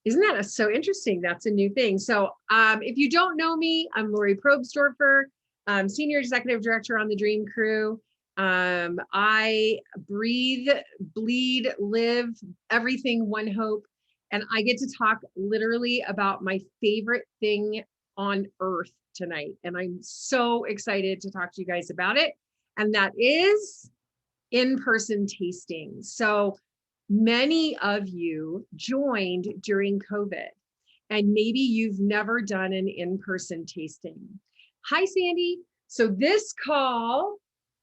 Isn't that so interesting? That's a new thing. So if you don't know me, I'm Lori Probstorfer, Senior Executive Director on the Dream Crew. I breathe, bleed, live everything One Hope. And I get to talk literally about my favorite thing on earth tonight. And I'm so excited to talk to you guys about it. And that is in-person tasting. So many of you joined during COVID, and maybe you've never done an in-person tasting. Hi, Sandy. So this call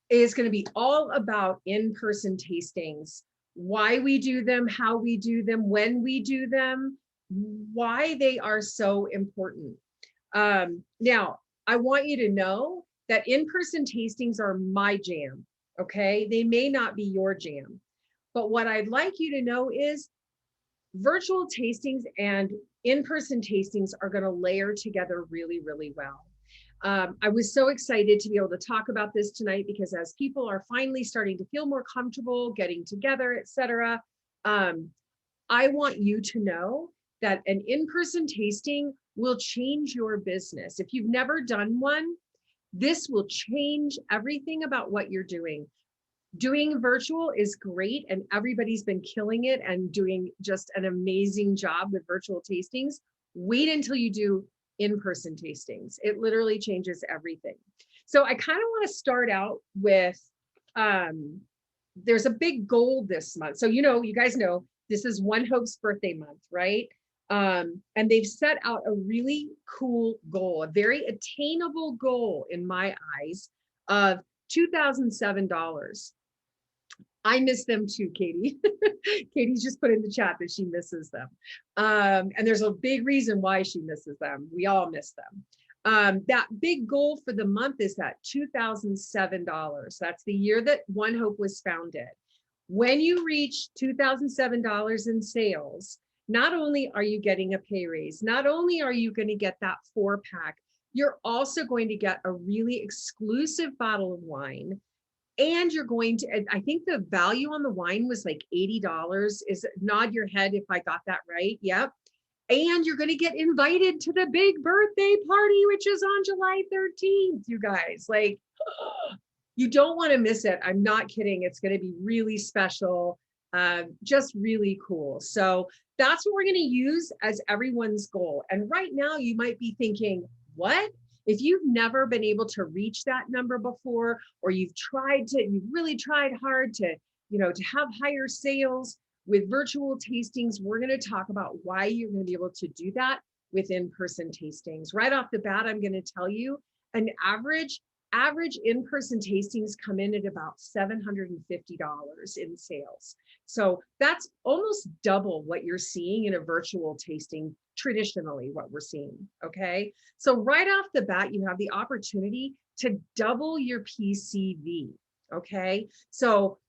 is going to be all about in-person tastings, why we do them, how we do them, when we do them, why they are so important. Now, I want you to know that in-person tastings are my jam, okay? They may not be your jam. But what I'd like you to know is virtual tastings and in-person tastings are going to layer together really, really well. I was so excited to be able to talk about this tonight because as people are finally starting to feel more comfortable getting together, etc., I want you to know that an in-person tasting will change your business. If you've never done one, this will change everything about what you're doing. Doing virtual is great and everybody's been killing it and doing just an amazing job with virtual tastings. Wait until you do in-person tastings. It literally changes everything. So I kind of want to start out with, there's a big goal this month. So, you guys know, this is One Hope's birthday month, right? And they've set out a really cool goal, a very attainable goal in my eyes of $2,007. I miss them too, Katie. Katie's just put in the chat that she misses them. And there's a big reason why she misses them. We all miss them. That big goal for the month is that $2,007. That's the year that One Hope was founded. When you reach $2,007 in sales, not only are you getting a pay raise, not only are you going to get that 4-pack, you're also going to get a really exclusive bottle of wine. And you're going to, I think the value on the wine was like $80. Is nod your head if I got that right. Yep. And you're going to get invited to the big birthday party, which is on July 13th, you guys. Like, you don't want to miss it. I'm not kidding. It's going to be really special, just really cool. So that's what we're going to use as everyone's goal. And right now you might be thinking, what? If you've never been able to reach that number before, or you've really tried hard to, to have higher sales with virtual tastings, we're going to talk about why you're going to be able to do that with in-person tastings. Right off the bat, I'm going to tell you an average in-person tastings come in at about $750 in sales. So that's almost double what you're seeing in a virtual tasting, traditionally what we're seeing, okay? So right off the bat, you have the opportunity to double your PCV, okay? So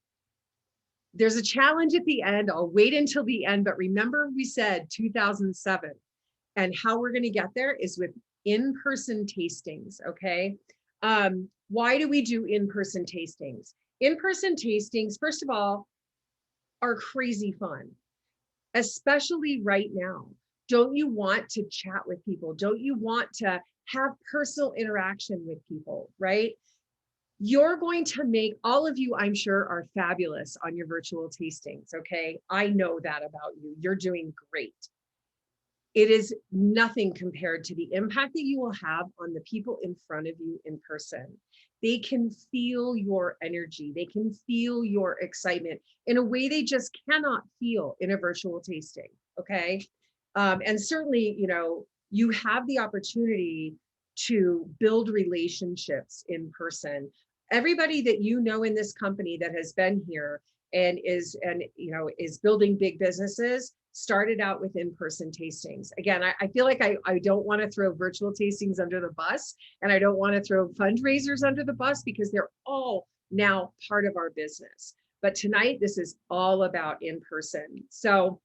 there's a challenge at the end. I'll wait until the end, but remember we said 2007, and how we're gonna get there is with in-person tastings, okay? Why do we do in-person tastings? In-person tastings, first of all, are crazy fun, especially right now. Don't you want to chat with people? Don't you want to have personal interaction with people, right? You're going to make, all of you, I'm sure, are fabulous on your virtual tastings, okay? I know that about you. You're doing great. It is nothing compared to the impact that you will have on the people in front of you in person. They can feel your energy. They can feel your excitement in a way they just cannot feel in a virtual tasting, okay? And certainly, you have the opportunity to build relationships in person. Everybody that you know in this company that has been here and is building big businesses started out with in-person tastings. Again, I feel like I don't want to throw virtual tastings under the bus, and I don't want to throw fundraisers under the bus because they're all now part of our business. But tonight, this is all about in-person. So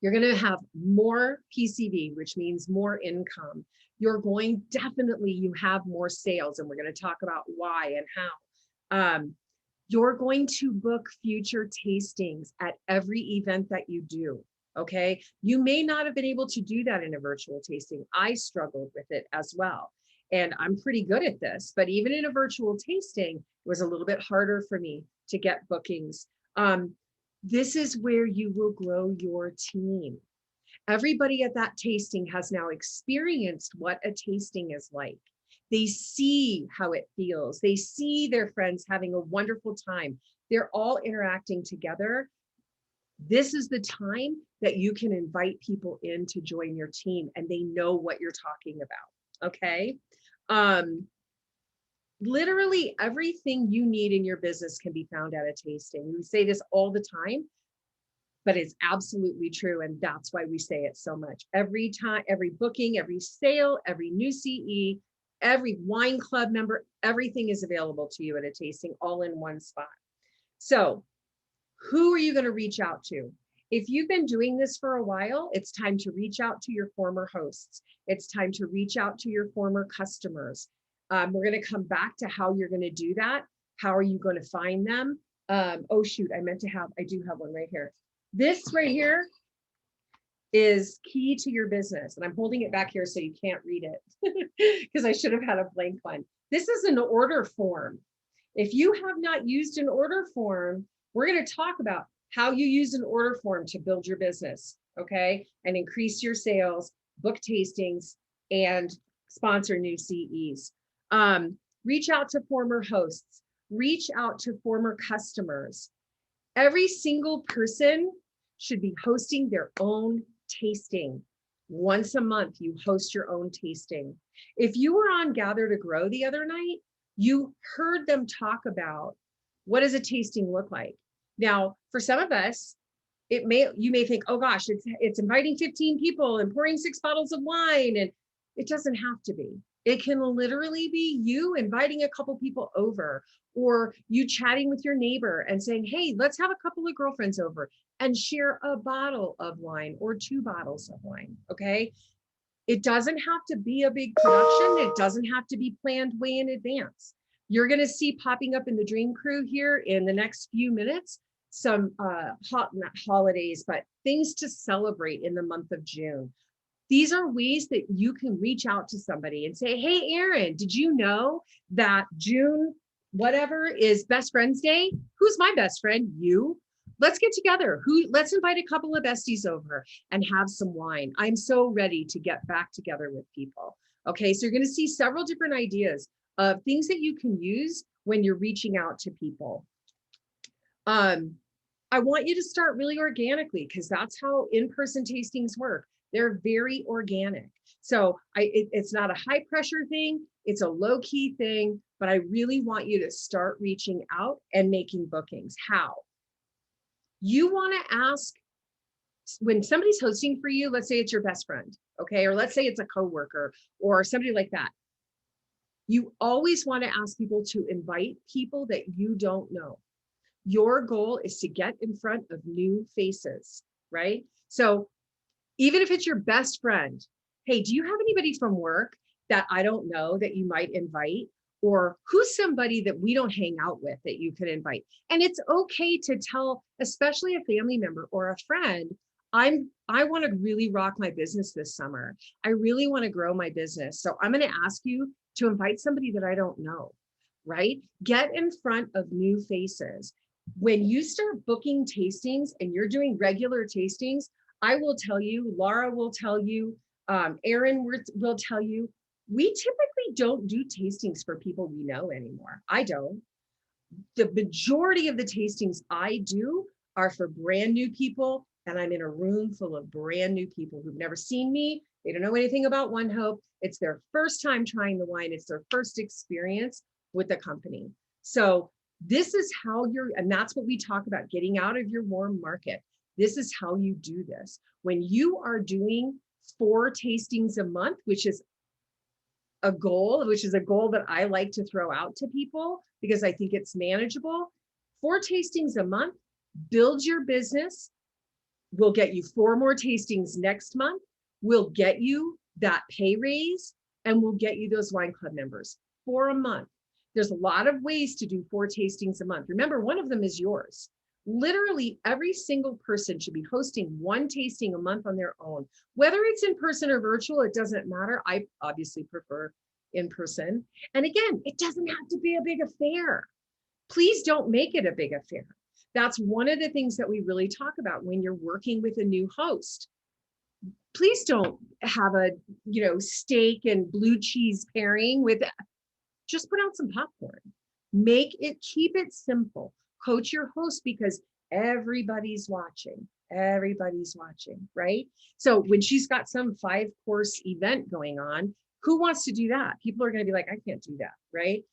you're going to have more PCV, which means more income. You're going, definitely, you have more sales, and we're going to talk about why and how. You're going to book future tastings at every event that you do, Okay. You may not have been able to do that in a virtual tasting. I struggled with it as well. And I'm pretty good at this, but even in a virtual tasting, it was a little bit harder for me to get bookings. This is where you will grow your team. Everybody at that tasting has now experienced what a tasting is like. They see how it feels. They see their friends having a wonderful time. They're all interacting together. This is the time that you can invite people in to join your team and they know what you're talking about. Okay. Literally everything you need in your business can be found at a tasting. We say this all the time, but it's absolutely true. And that's why we say it so much. Every time, every booking, every sale, every new CE, every wine club member, everything is available to you at a tasting all in one spot. So who are you going to reach out to? If you've been doing this for a while, it's time to reach out to your former hosts. It's time to reach out to your former customers. We're going to come back to how you're going to do that. How are you going to find them? Oh, shoot, I do have one right here. This right here is key to your business. And I'm holding it back here so you can't read it because I should have had a blank one. This is an order form. If you have not used an order form, we're going to talk about how you use an order form to build your business, okay? And increase your sales, book tastings, and sponsor new CEs. Reach out to former hosts, reach out to former customers. Every single person should be hosting their own tasting. Once a month, you host your own tasting. If you were on Gather to Grow the other night, you heard them talk about what does a tasting look like. Now, for some of us, you may think, oh gosh, it's inviting 15 people and pouring 6 bottles of wine, and it doesn't have to be. It can literally be you inviting a couple people over, or you chatting with your neighbor and saying, hey, let's have a couple of girlfriends over and share a bottle of wine or 2 bottles of wine, okay? It doesn't have to be a big production. It doesn't have to be planned way in advance. You're going to see popping up in the Dream Crew here in the next few minutes some not holidays, but things to celebrate in the month of June. These are ways that you can reach out to somebody and say, hey, Erin, did you know that June whatever is Best Friends Day? Who's my best friend? You. Let's get together. Let's invite a couple of besties over and have some wine. I'm so ready to get back together with people. Okay, so you're going to see several different ideas of things that you can use when you're reaching out to people. I want you to start really organically because that's how in-person tastings work. They're very organic. So it's not a high pressure thing. It's a low key thing, but I really want you to start reaching out and making bookings. How? You want to ask when somebody's hosting for you, let's say it's your best friend, okay? Or let's say it's a coworker or somebody like that. You always want to ask people to invite people that you don't know. Your goal is to get in front of new faces, right? So even if it's your best friend, hey, do you have anybody from work that I don't know that you might invite? Or who's somebody that we don't hang out with that you could invite? And it's okay to tell, especially a family member or a friend, I want to really rock my business this summer. I really want to grow my business. So I'm going to ask you to invite somebody that I don't know, right? Get in front of new faces. When you start booking tastings and you're doing regular tastings, I will tell you, Laura will tell you, Erin will tell you, we typically don't do tastings for people we know anymore. I don't. The majority of the tastings I do are for brand new people, and I'm in a room full of brand new people who've never seen me. They don't know anything about One Hope. It's their first time trying the wine. It's their first experience with the company. So this is how and that's what we talk about, getting out of your warm market. This is how you do this. When you are doing 4 tastings a month, which is a goal that I like to throw out to people because I think it's manageable. 4 tastings a month, build your business. We'll get you 4 more tastings next month. We'll get you that pay raise and we'll get you those wine club members for a month. There's a lot of ways to do 4 tastings a month. Remember, one of them is yours. Literally every single person should be hosting one tasting a month on their own. Whether it's in person or virtual, it doesn't matter. I obviously prefer in person. And again, it doesn't have to be a big affair. Please don't make it a big affair. That's one of the things that we really talk about when you're working with a new host. Please don't have a, steak and blue cheese pairing with, just put out some popcorn. Keep it simple. Coach your host because everybody's watching. Everybody's watching, right? So when she's got some 5-course event going on, who wants to do that? People are going to be like, I can't do that, right?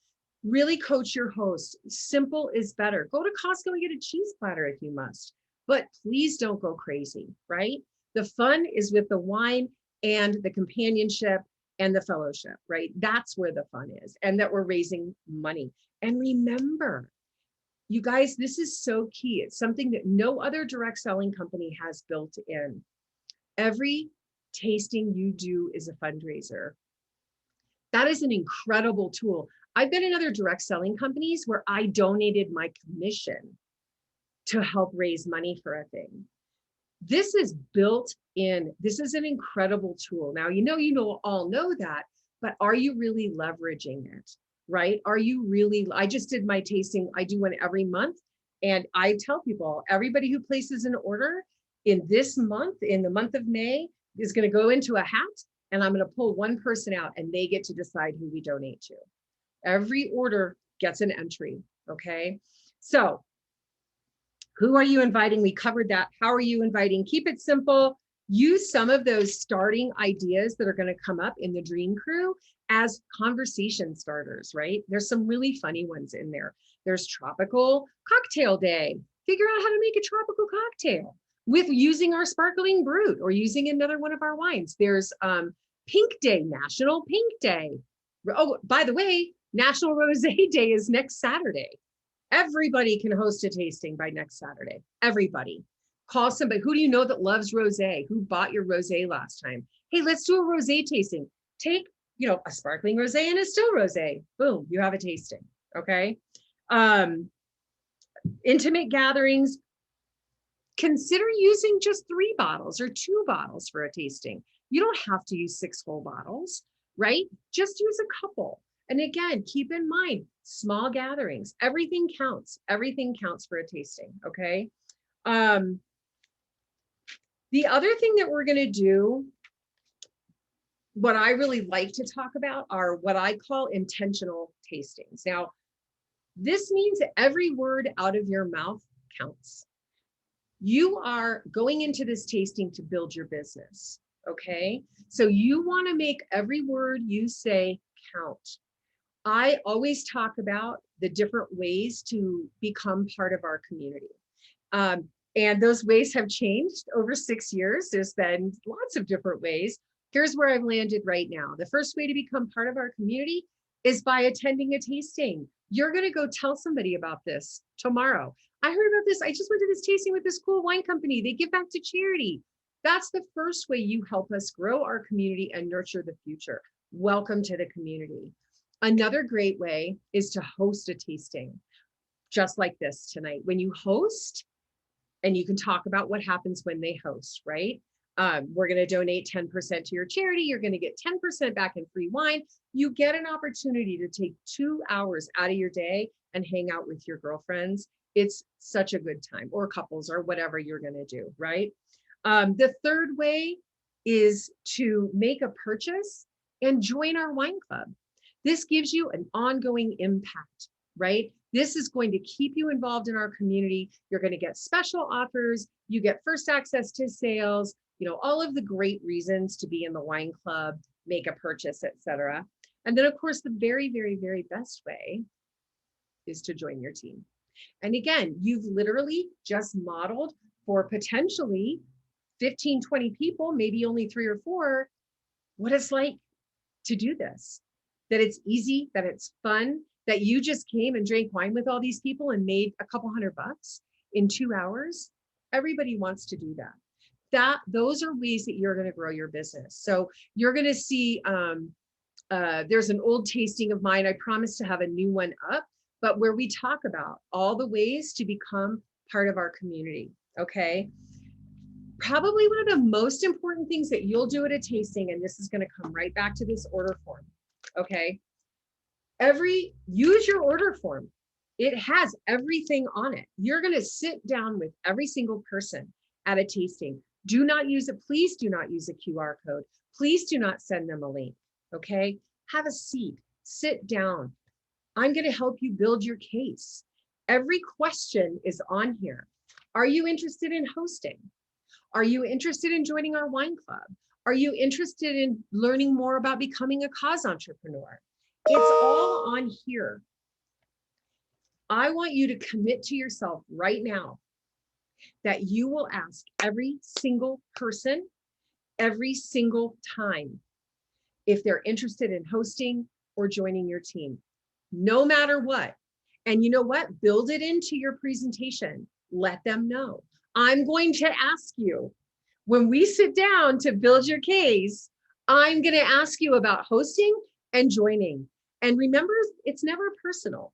Really coach your host. Simple is better. Go to Costco and get a cheese platter if you must, but please don't go crazy, right? The fun is with the wine and the companionship and the fellowship, right? That's where the fun is, and that we're raising money. And remember, you guys, this is so key. It's something that no other direct selling company has built in. Every tasting you do is a fundraiser. That is an incredible tool. I've been in other direct selling companies where I donated my commission to help raise money for a thing. This is built in. This is an incredible tool. Now, all know that, but are you really leveraging it, right? I just did my tasting. I do one every month. And I tell people, everybody who places an order in this month, in the month of May, is going to go into a hat, and I'm going to pull one person out and they get to decide who we donate to. Every order gets an entry, okay? So who are you inviting? We covered that. How are you inviting? Keep it simple. Use some of those starting ideas that are going to come up in the Dream Crew as conversation starters, right? There's some really funny ones in there. There's Tropical Cocktail Day. Figure out how to make a tropical cocktail with using our Sparkling Brut or using another one of our wines. There's Pink Day, National Pink Day. Oh, by the way, National Rosé Day is next Saturday. Everybody can host a tasting by next Saturday. Everybody. Call somebody. Who do you know that loves rosé? Who bought your rosé last time? Hey, let's do a rosé tasting. Take, a sparkling rosé and a still rosé. Boom, you have a tasting. Okay. Intimate gatherings. Consider using just 3 bottles or 2 bottles for a tasting. You don't have to use 6 whole bottles, right? Just use a couple. And again, keep in mind, small gatherings, everything counts. Everything counts for a tasting, okay? The other thing that we're gonna do, what I really like to talk about are what I call intentional tastings. Now, this means that every word out of your mouth counts. You are going into this tasting to build your business, okay? So you wanna make every word you say count. I always talk about the different ways to become part of our community. And those ways have changed over 6 years. There's been lots of different ways. Here's where I've landed right now. The first way to become part of our community is by attending a tasting. You're going to go tell somebody about this tomorrow. I heard about this. I just went to this tasting with this cool wine company. They give back to charity. That's the first way you help us grow our community and nurture the future. Welcome to the community. Another great way is to host a tasting, just like this tonight. When you host, and you can talk about what happens when they host, right? We're going to donate 10% to your charity. You're going to get 10% back in free wine. You get an opportunity to take 2 hours out of your day and hang out with your girlfriends. It's such a good time, or couples, or whatever you're going to do, right? The third way is to make a purchase and join our wine club. This gives you an ongoing impact, right? This is going to keep you involved in our community. You're going to get special offers. You get first access to sales, all of the great reasons to be in the wine club, make a purchase, etc. And then, of course, the very, very, very best way is to join your team. And again, you've literally just modeled for potentially 15, 20 people, maybe only 3 or 4, what it's like to do this. That it's easy, that it's fun, that you just came and drank wine with all these people and made a couple $100 in 2 hours. Everybody wants to do that. Those are ways that you're going to grow your business. So you're going to see, there's an old tasting of mine. I promise to have a new one up, but where we talk about all the ways to become part of our community, okay? Probably one of the most important things that you'll do at a tasting, and this is going to come right back to this order form, okay? Use your order form. It has everything on it. You're going to sit down with every single person at a tasting. Do not use it. Please do not use a QR code. Please do not send them a link, okay? Have a seat, sit down. I'm going to help you build your case. Every question is on here. Are you interested in hosting? Are you interested in joining our wine club? Are you interested in learning more about becoming a cause entrepreneur? It's all on here. I want you to commit to yourself right now that you will ask every single person, every single time, if they're interested in hosting or joining your team, no matter what. And you know what? Build it into your presentation. Let them know. I'm going to ask you, when we sit down to build your case, I'm going to ask you about hosting and joining. And remember, it's never personal,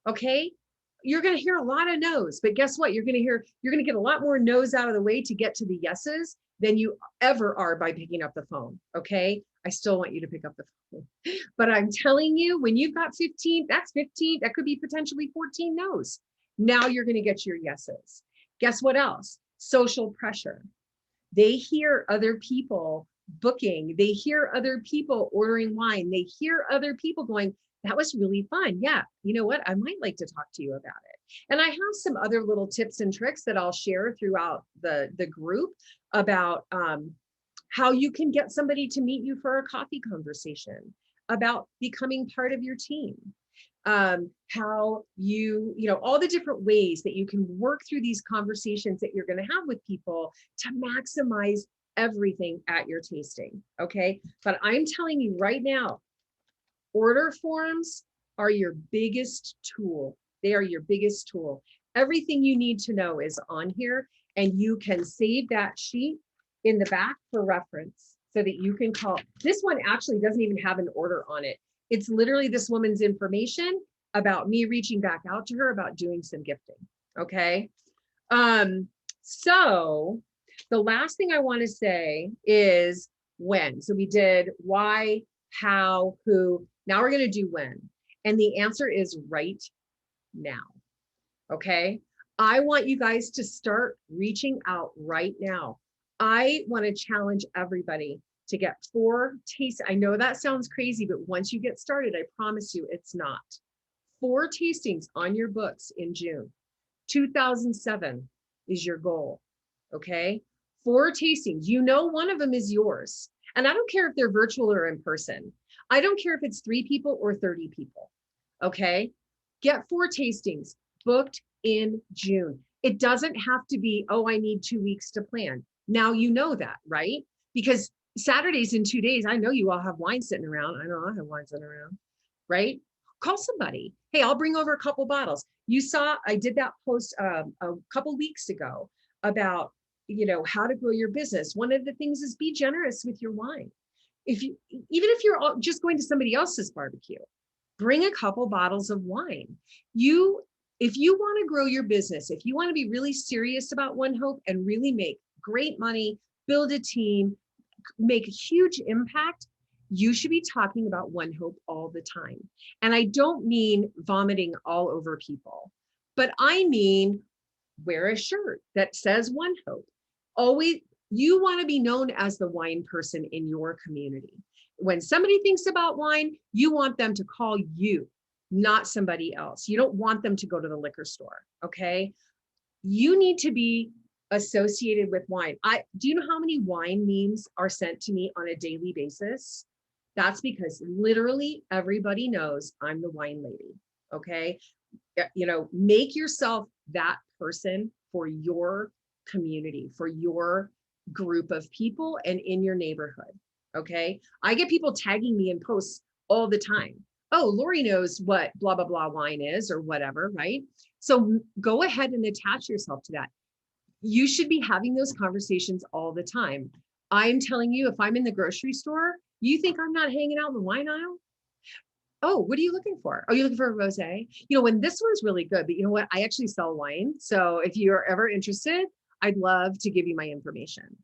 okay? You're going to hear a lot of no's, but guess what? You're going to get a lot more no's out of the way to get to the yeses than you ever are by picking up the phone, okay? I still want you to pick up the phone. But I'm telling you, when you've got 15, that's 15, that could be potentially 14 no's. Now you're going to get your yeses. Guess what else? Social pressure. They hear other people booking. They hear other people ordering wine. They hear other people going, that was really fun. Yeah, you know what? I might like to talk to you about it. And I have some other little tips and tricks that I'll share throughout the group about how you can get somebody to meet you for a coffee conversation, about becoming part of your team, how all the different ways that you can work through these conversations that you're going to have with people to maximize everything at your tasting, okay? But I'm telling you right now, order forms are your biggest tool. They are your biggest tool. Everything you need to know is on here, and you can save that sheet in the back for reference so that you can call. This one actually doesn't even have an order on it. It's literally this woman's information about me reaching back out to her about doing some gifting, okay? So the last thing I want to say is when. So we did why, how, who. Now we're going to do when. And the answer is right now, okay? I want you guys to start reaching out right now. I want to challenge everybody to get 4 tastes. I know that sounds crazy, but once you get started, I promise you it's not. 4 tastings on your books in June. 2007 is your goal, okay? 4 tastings. You know one of them is yours. And I don't care if they're virtual or in person. I don't care if it's 3 people or 30 people, okay? Get 4 tastings booked in June. It doesn't have to be, oh, I need 2 weeks to plan. Now you know that, right? Because Saturdays in 2 days, I know you all have wine sitting around. I know I have wine sitting around, right? Call somebody. Hey, I'll bring over a couple bottles. You saw, I did that post a couple weeks ago about, how to grow your business. One of the things is be generous with your wine. Even if you're just going to somebody else's barbecue, bring a couple bottles of wine. If you want to grow your business, if you want to be really serious about One Hope and really make great money, build a team, make a huge impact, you should be talking about One Hope all the time. And I don't mean vomiting all over people, but I mean wear a shirt that says One Hope. Always, you want to be known as the wine person in your community. When somebody thinks about wine, you want them to call you, not somebody else. You don't want them to go to the liquor store, okay? You need to be associated with wine. Do you know how many wine memes are sent to me on a daily basis? That's because literally everybody knows I'm the wine lady, okay? Make yourself that person for your community, for your group of people and in your neighborhood, okay? I get people tagging me in posts all the time. Oh, Lori knows what blah, blah, blah wine is or whatever, right? So go ahead and attach yourself to that. You should be having those conversations all the time. I'm telling you, if I'm in the grocery store, you think I'm not hanging out in the wine aisle? Oh, what are you looking for? Oh, you're looking for a rosé? You know, when this one's really good, but you know what? I actually sell wine. So if you're ever interested, I'd love to give you my information,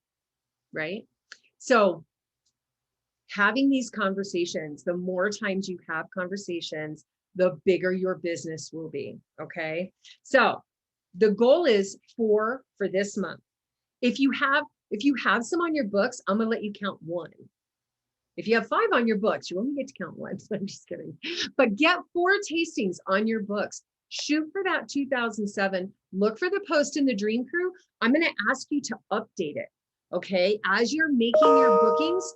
right? So having these conversations, the more times you have conversations, the bigger your business will be. Okay. So the goal is for this month. If you have some on your books, I'm gonna let you count one. If you have 5 on your books, you only get to count one. I'm just kidding. But get 4 tastings on your books. Shoot for that 2007. Look for the post in the Dream Crew. I'm going to ask you to update it. Okay. As you're making your bookings,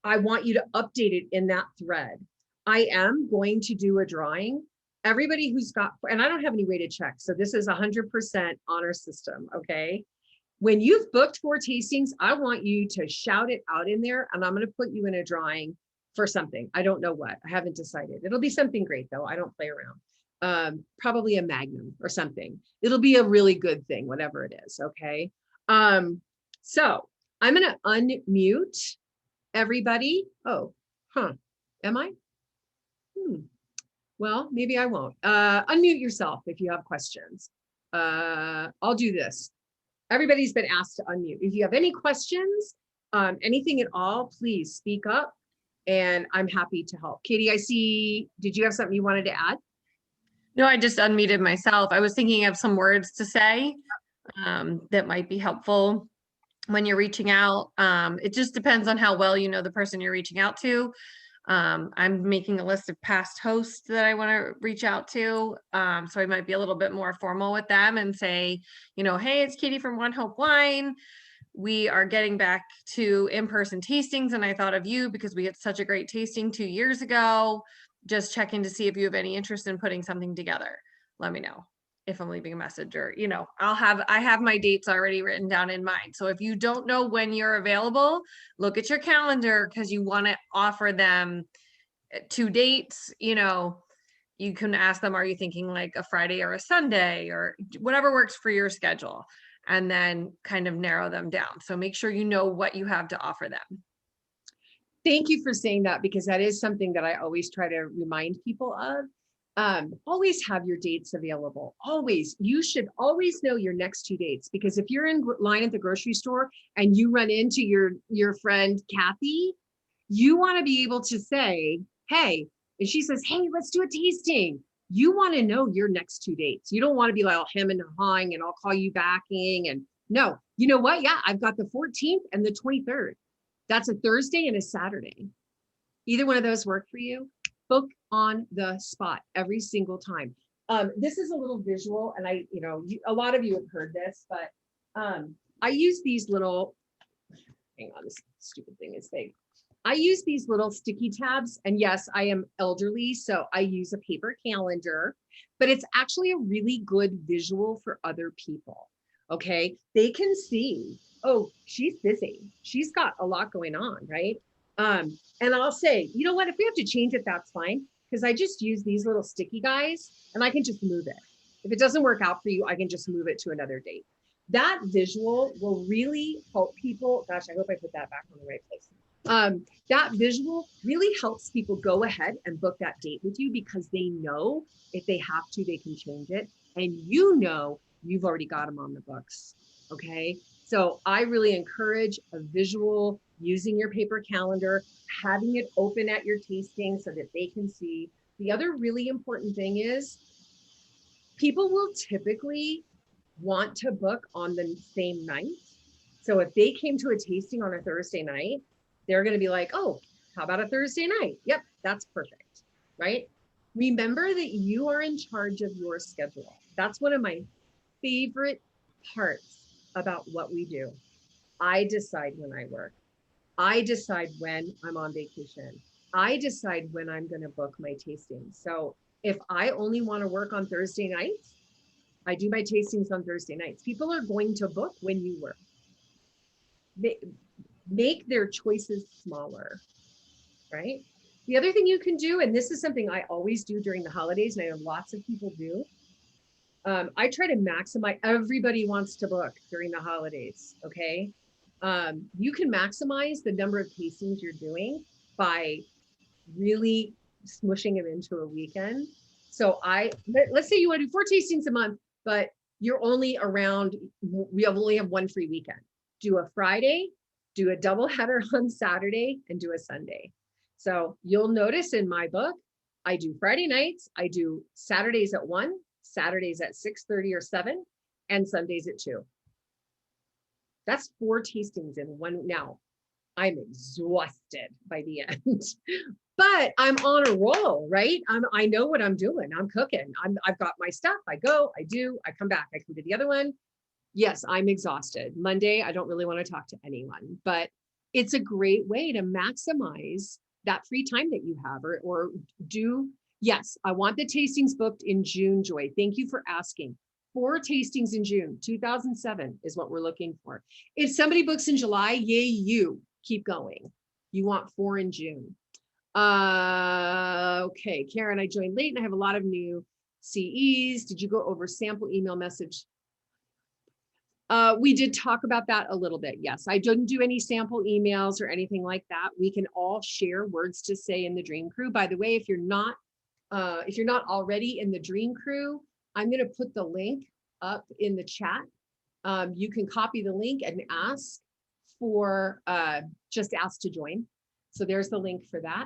I want you to update it in that thread. I am going to do a drawing. Everybody who's got, and I don't have any weighted checks. So this is 100% honor system. Okay. When you've booked 4 tastings, I want you to shout it out in there, and I'm going to put you in a drawing for something. I don't know what. I haven't decided. It'll be something great though. I don't play around. Probably a Magnum or something. It'll be a really good thing, whatever it is. Okay. So I'm going to unmute everybody. Oh, am I? Well, maybe I won't. Unmute yourself if you have questions. I'll do this. Everybody's been asked to unmute. If you have any questions, anything at all, please speak up and I'm happy to help. Katie, I see, did you have something you wanted to add? No, I just unmuted myself. I was thinking of some words to say that might be helpful when you're reaching out. It just depends on how well you know the person you're reaching out to. I'm making a list of past hosts that I want to reach out to. So I might be a little bit more formal with them and say, hey, it's Katie from One Hope Wine. We are getting back to in-person tastings, and I thought of you because we had such a great tasting 2 years ago. Just checking to see if you have any interest in putting something together. Let me know if I'm leaving a message, or I have my dates already written down in mind. So if you don't know when you're available, look at your calendar, because you want to offer them 2 dates. You can ask them, are you thinking like a Friday or a Sunday, or whatever works for your schedule, and then kind of narrow them down. So make sure you know what you have to offer them. Thank you for saying that, because that is something that I always try to remind people of. Always have your dates available. Always. You should always know your next 2 dates, because if you're in line at the grocery store and you run into your friend Kathy, you want to be able to say, hey, and she says, hey, let's do a tasting. You want to know your next 2 dates. You don't want to be like, oh, hem and hawing and I'll call you backing. And no, you know what? Yeah, I've got the 14th and the 23rd. That's a Thursday and a Saturday. Either one of those work for you? Book on the spot every single time. This is a little visual, and a lot of you have heard this, but I use these little, hang on, this stupid thing is big. I use these little sticky tabs, and yes, I am elderly, so I use a paper calendar, but it's actually a really good visual for other people. Okay, they can see, oh, she's busy. She's got a lot going on, right? And I'll say, you know what, if we have to change it, that's fine, because I just use these little sticky guys and I can just move it. If it doesn't work out for you, I can just move it to another date. That visual will really help people. Gosh, I hope I put that back on the right place. That visual really helps people go ahead and book that date with you, because they know if they have to, they can change it. And you've already got them on the books. Okay. So I really encourage a visual, using your paper calendar, having it open at your tasting so that they can see. The other really important thing is people will typically want to book on the same night. So if they came to a tasting on a Thursday night, they're going to be like, oh, how about a Thursday night? Yep, that's perfect, right? Remember that you are in charge of your schedule. That's one of my favorite parts about what we do. I decide when I work. I decide when I'm on vacation. I decide when I'm going to book my tasting. So if I only want to work on Thursday nights, I do my tastings on Thursday nights. People are going to book when you work. Make their choices smaller, right? The other thing you can do, and this is something I always do during the holidays, and I know lots of people do, I try to maximize, everybody wants to book during the holidays, okay? You can maximize the number of tastings you're doing by really smushing them into a weekend. So let's say you want to do 4 tastings a month, but you're only around, we only have one free weekend. Do a Friday, do a double header on Saturday, and do a Sunday. So you'll notice in my book, I do Friday nights, I do Saturdays at 1, Saturdays at 6:30 or 7, and Sundays at 2. That's 4 tastings in one. Now, I'm exhausted by the end, but I'm on a roll, right? I know what I'm doing. I'm cooking. I've got my stuff. I go, I do, I come back, I come to the other one. Yes, I'm exhausted. Monday, I don't really want to talk to anyone, but it's a great way to maximize that free time that you have, or do. Yes, I want the tastings booked in June, Joy. Thank you for asking. 4 tastings in June, 2007 is what we're looking for. If somebody books in July, yay, you keep going. You want 4 in June. Okay, Karen, I joined late and I have a lot of new CEs. Did you go over sample email message? We did talk about that a little bit. Yes, I didn't do any sample emails or anything like that. We can all share words to say in the Dream Crew. By the way, if you're not already in the Dream Crew, I'm going to put the link up in the chat. You can copy the link and ask for just ask to join. So there's the link for that.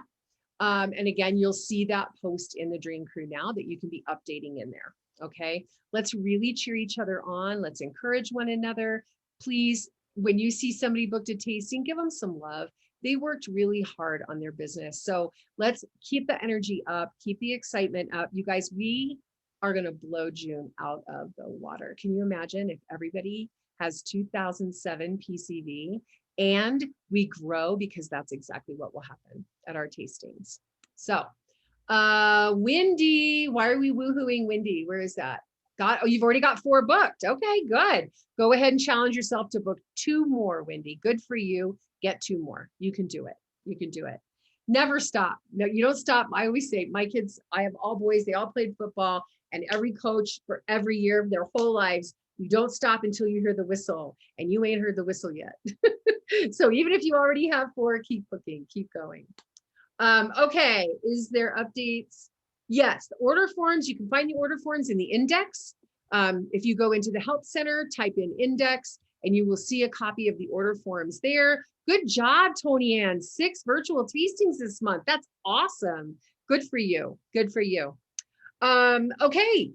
And again, you'll see that post in the Dream Crew now that you can be updating in there. Okay, let's really cheer each other on. Let's encourage one another. Please, when you see somebody booked a tasting, give them some love. They worked really hard on their business. So let's keep the energy up, keep the excitement up. You guys, we are going to blow June out of the water. Can you imagine if everybody has 2007 PCV and we grow, because that's exactly what will happen at our tastings. So Wendy, why are we woohooing Wendy? Where is that? Oh, you've already got 4 booked. Okay, good. Go ahead and challenge yourself to book 2 more, Wendy. Good for you. Get 2 more. You can do it. You can do it. Never stop. No, you don't stop. I always say, my kids, I have all boys, they all played football, and every coach for every year of their whole lives, you don't stop until you hear the whistle, and you ain't heard the whistle yet. So even if you already have 4, keep booking, keep going. Okay, is there updates? Yes, the order forms, you can find the order forms in the index. If you go into the help center, type in index, and you will see a copy of the order forms there. Good job, Tony Ann. 6 virtual tastings this month. That's awesome. Good for you. Good for you. Okay,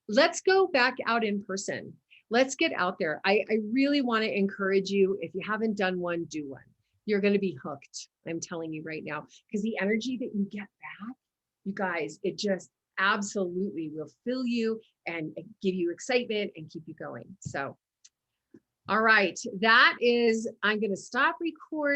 let's go back out in person. Let's get out there. I really want to encourage you. If you haven't done one, do one. You're going to be hooked. I'm telling you right now, because the energy that you get back, you guys, it just absolutely will fill you and give you excitement and keep you going. So, all right, I'm going to stop recording.